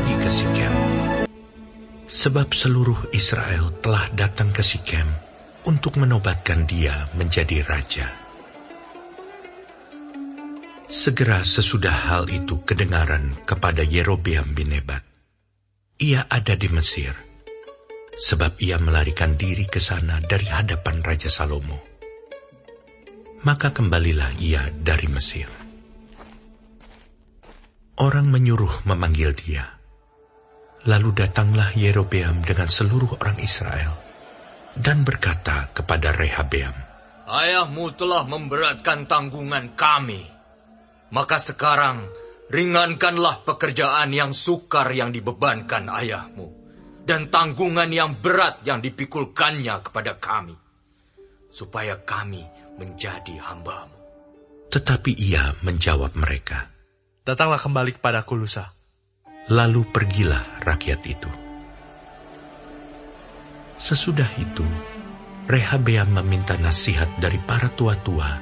pergi ke Sikem, sebab seluruh Israel telah datang ke Sikem untuk menobatkan dia menjadi raja. Segera sesudah hal itu kedengaran kepada Yerobeam bin Nebat. Ia ada di Mesir, sebab ia melarikan diri ke sana dari hadapan Raja Salomo. Maka kembalilah ia dari Mesir. Orang menyuruh memanggil dia. Lalu datanglah Yerobeam dengan seluruh orang Israel dan berkata kepada Rehabeam, "Ayahmu telah memberatkan tanggungan kami. Maka sekarang ringankanlah pekerjaan yang sukar yang dibebankan ayahmu, dan tanggungan yang berat yang dipikulkannya kepada kami, supaya kami menjadi hamba-Mu." Tetapi ia menjawab mereka, "Datanglah kembali kepadaku lusa." Lalu pergilah rakyat itu. Sesudah itu, Rehabeam meminta nasihat dari para tua-tua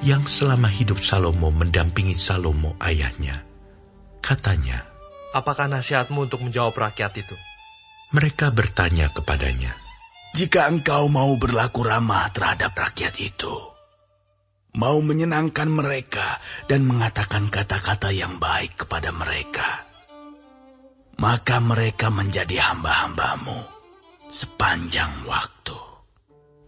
yang selama hidup Salomo mendampingi Salomo ayahnya. Katanya, "Apakah nasihatmu untuk menjawab rakyat itu?" Mereka bertanya kepadanya, "Jika engkau mau berlaku ramah terhadap rakyat itu, mau menyenangkan mereka dan mengatakan kata-kata yang baik kepada mereka, maka mereka menjadi hamba-hamba-Mu sepanjang waktu."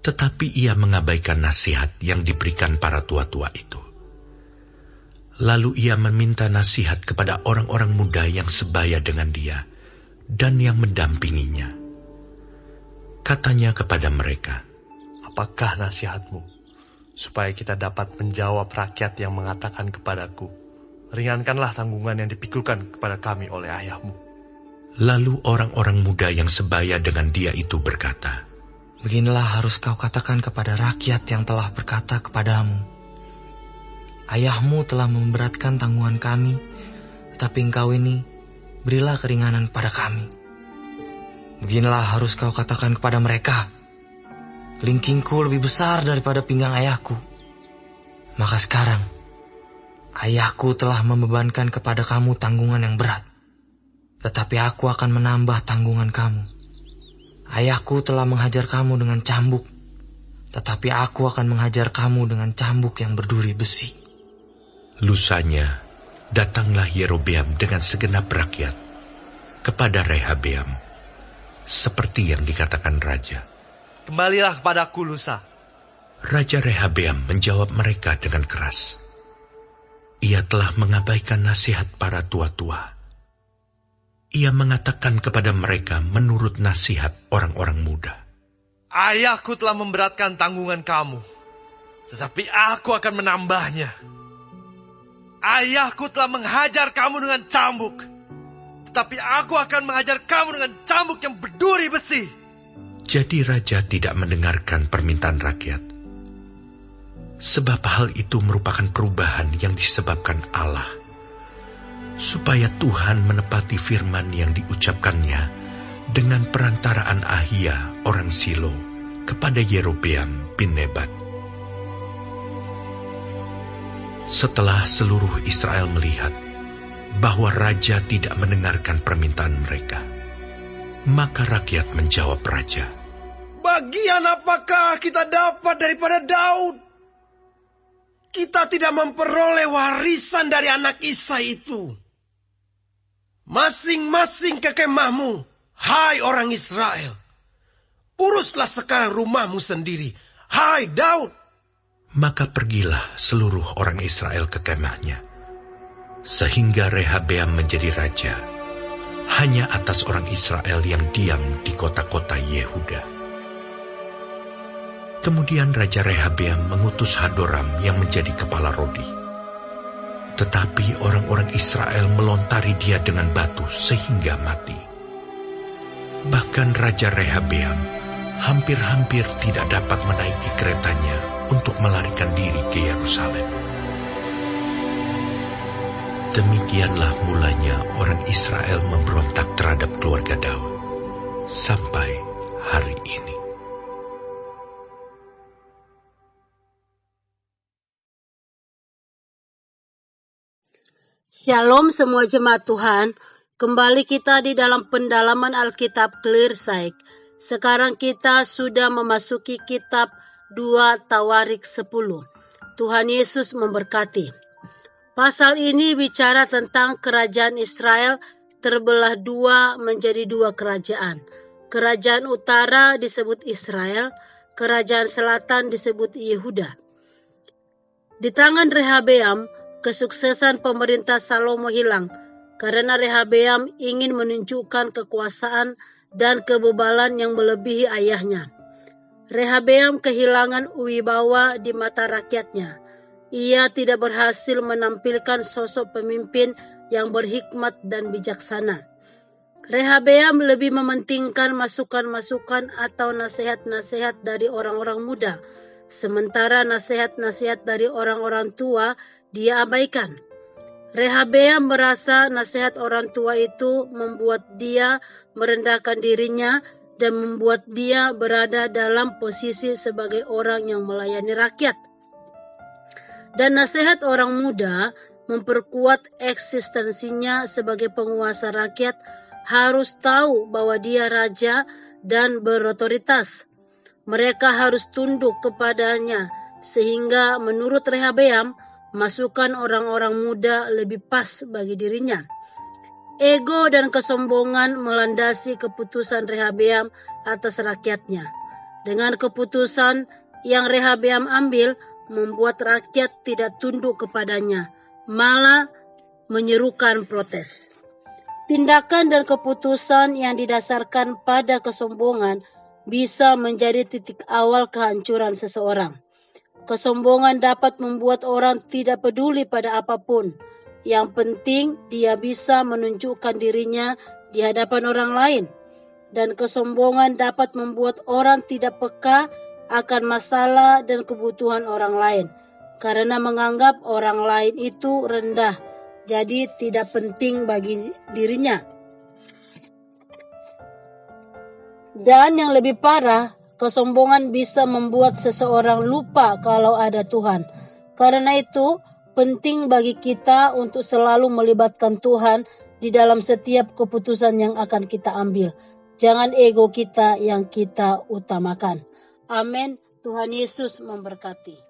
Tetapi ia mengabaikan nasihat yang diberikan para tua-tua itu. Lalu ia meminta nasihat kepada orang-orang muda yang sebaya dengan dia dan yang mendampinginya. Katanya kepada mereka, "Apakah nasihatmu, supaya kita dapat menjawab rakyat yang mengatakan kepadaku, 'Ringankanlah tanggungan yang dipikulkan kepada kami oleh ayahmu'?" Lalu orang-orang muda yang sebaya dengan dia itu berkata, "Beginilah harus kau katakan kepada rakyat yang telah berkata kepadamu, 'Ayahmu telah memberatkan tanggungan kami, tetapi engkau ini berilah keringanan pada kami.' Beginilah harus kau katakan kepada mereka, 'Kelingkingku lebih besar daripada pinggang ayahku. Maka sekarang, ayahku telah membebankan kepada kamu tanggungan yang berat, tetapi aku akan menambah tanggungan kamu. Ayahku telah menghajar kamu dengan cambuk, tetapi aku akan menghajar kamu dengan cambuk yang berduri besi." Lusanya, datanglah Yerobeam dengan segenap rakyat kepada Rehabeam, seperti yang dikatakan raja. "Kembalilah kepadaku lusa." Raja Rehabeam menjawab mereka dengan keras. Ia telah mengabaikan nasihat para tua-tua. Ia mengatakan kepada mereka menurut nasihat orang-orang muda, "Ayahku telah memberatkan tanggungan kamu, tetapi aku akan menambahnya. Ayahku telah menghajar kamu dengan cambuk, tetapi aku akan menghajar kamu dengan cambuk yang berduri besi." Jadi raja tidak mendengarkan permintaan rakyat, sebab hal itu merupakan perubahan yang disebabkan Allah, supaya Tuhan menepati firman yang diucapkannya dengan perantaraan Ahia orang Silo kepada Yerobeam bin Nebat. Setelah seluruh Israel melihat bahwa raja tidak mendengarkan permintaan mereka, maka rakyat menjawab raja, "Bagian apakah kita dapat daripada Daud? Kita tidak memperoleh warisan dari anak Isai itu. Masing-masing ke kemahmu, hai orang Israel. Uruslah sekarang rumahmu sendiri, hai Daud." Maka pergilah seluruh orang Israel ke kemahnya, sehingga Rehabeam menjadi raja hanya atas orang Israel yang diam di kota-kota Yehuda. Kemudian Raja Rehabeam mengutus Hadoram yang menjadi kepala Rodi. Tetapi orang-orang Israel melontari dia dengan batu sehingga mati. Bahkan Raja Rehabeam hampir-hampir tidak dapat menaiki keretanya untuk melarikan diri ke Yerusalem. Demikianlah mulanya orang Israel memberontak terhadap keluarga Daud sampai hari ini. Shalom semua jemaat Tuhan. Kembali kita di dalam pendalaman Alkitab Clearsight. Sekarang kita sudah memasuki kitab 2 Tawarik 10. Tuhan Yesus memberkati. Pasal ini bicara tentang kerajaan Israel terbelah dua menjadi dua kerajaan. Kerajaan utara disebut Israel, kerajaan selatan disebut Yehuda. Di tangan Rehabeam, kesuksesan pemerintah Salomo hilang karena Rehabeam ingin menunjukkan kekuasaan dan kebebalan yang melebihi ayahnya. Rehabeam kehilangan wibawa di mata rakyatnya. Ia tidak berhasil menampilkan sosok pemimpin yang berhikmat dan bijaksana. Rehabeam lebih mementingkan masukan-masukan atau nasihat-nasihat dari orang-orang muda, sementara nasihat-nasihat dari orang-orang tua dia abaikan. Rehabeam merasa nasihat orang tua itu membuat dia merendahkan dirinya dan membuat dia berada dalam posisi sebagai orang yang melayani rakyat. Dan nasihat orang muda memperkuat eksistensinya sebagai penguasa rakyat, harus tahu bahwa dia raja dan berotoritas. Mereka harus tunduk kepadanya, sehingga menurut Rehabeam, masukan orang-orang muda lebih pas bagi dirinya. Ego dan kesombongan melandasi keputusan Rehabeam atas rakyatnya. Dengan keputusan yang Rehabeam ambil, membuat rakyat tidak tunduk kepadanya, malah menyerukan protes. Tindakan dan keputusan yang didasarkan pada kesombongan bisa menjadi titik awal kehancuran seseorang. Kesombongan dapat membuat orang tidak peduli pada apapun. Yang penting dia bisa menunjukkan dirinya di hadapan orang lain. Dan kesombongan dapat membuat orang tidak peka akan masalah dan kebutuhan orang lain, karena menganggap orang lain itu rendah, jadi tidak penting bagi dirinya. Dan yang lebih parah, kesombongan bisa membuat seseorang lupa kalau ada Tuhan. Karena itu, penting bagi kita untuk selalu melibatkan Tuhan di dalam setiap keputusan yang akan kita ambil. Jangan ego kita yang kita utamakan. Amin. Tuhan Yesus memberkati.